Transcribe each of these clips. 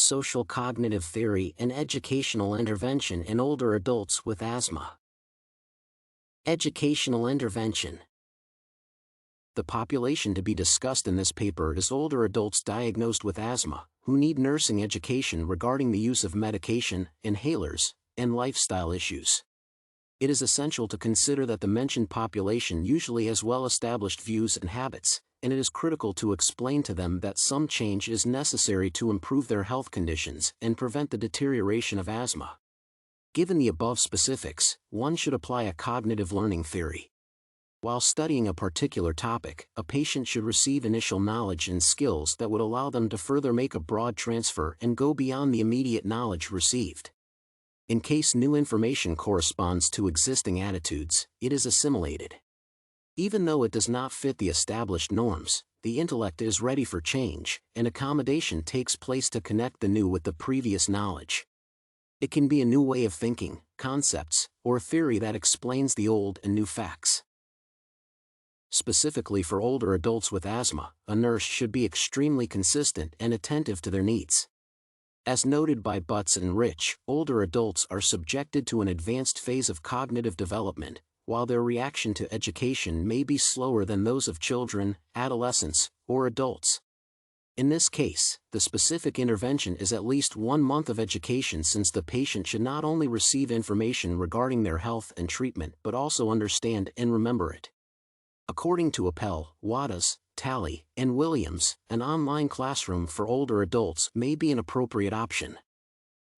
Social cognitive theory and educational intervention in older adults with asthma. Educational intervention. The population to be discussed in this paper is older adults diagnosed with asthma, who need nursing education regarding the use of medication, inhalers, and lifestyle issues. It is essential to consider that the mentioned population usually has well-established views and habits, and it is critical to explain to them that some change is necessary to improve their health conditions and prevent the deterioration of asthma. Given the above specifics, one should apply a cognitive learning theory. While studying a particular topic, a patient should receive initial knowledge and skills that would allow them to further make a broad transfer and go beyond the immediate knowledge received. In case new information corresponds to existing attitudes, it is assimilated. Even though it does not fit the established norms, the intellect is ready for change, and accommodation takes place to connect the new with the previous knowledge. It can be a new way of thinking, concepts, or theory that explains the old and new facts. Specifically for older adults with asthma, a nurse should be extremely consistent and attentive to their needs. As noted by Butts and Rich, older adults are subjected to an advanced phase of cognitive development, while their reaction to education may be slower than those of children, adolescents, or adults. In this case, the specific intervention is at least 1 month of education, since the patient should not only receive information regarding their health and treatment but also understand and remember it. According to Appel, Wadas, Talley, and Williams, an online classroom for older adults may be an appropriate option.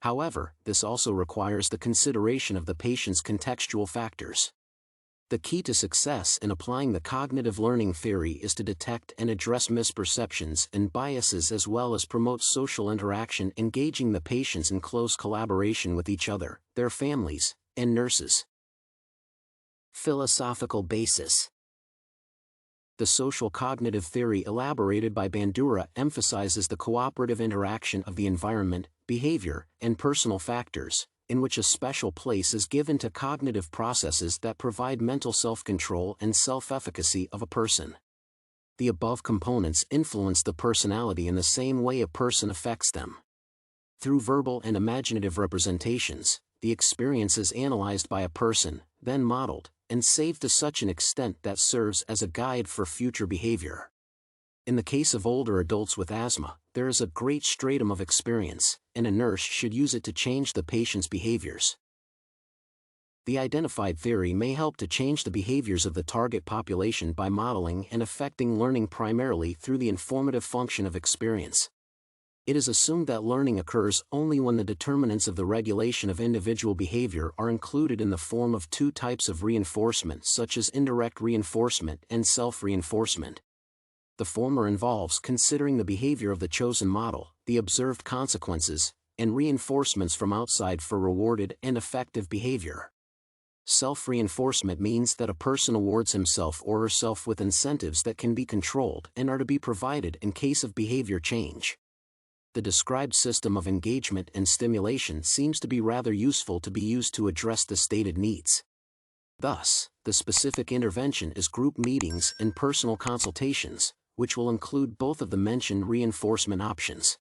However, this also requires the consideration of the patient's contextual factors. The key to success in applying the cognitive learning theory is to detect and address misperceptions and biases, as well as promote social interaction, engaging the patients in close collaboration with each other, their families, and nurses. Philosophical basis. The social cognitive theory elaborated by Bandura emphasizes the cooperative interaction of the environment, behavior, and personal factors, in which a special place is given to cognitive processes that provide mental self-control and self-efficacy of a person. The above components influence the personality in the same way a person affects them. Through verbal and imaginative representations, the experience is analyzed by a person, then modeled, and saved to such an extent that serves as a guide for future behavior. In the case of older adults with asthma, there is a great stratum of experience, and a nurse should use it to change the patient's behaviors. The identified theory may help to change the behaviors of the target population by modeling and affecting learning primarily through the informative function of experience. It is assumed that learning occurs only when the determinants of the regulation of individual behavior are included in the form of 2 types of reinforcement, such as indirect reinforcement and self-reinforcement. The former involves considering the behavior of the chosen model, the observed consequences, and reinforcements from outside for rewarded and effective behavior. Self-reinforcement means that a person awards himself or herself with incentives that can be controlled and are to be provided in case of behavior change. The described system of engagement and stimulation seems to be rather useful to be used to address the stated needs. Thus, the specific intervention is group meetings and personal consultations, which will include both of the mentioned reinforcement options.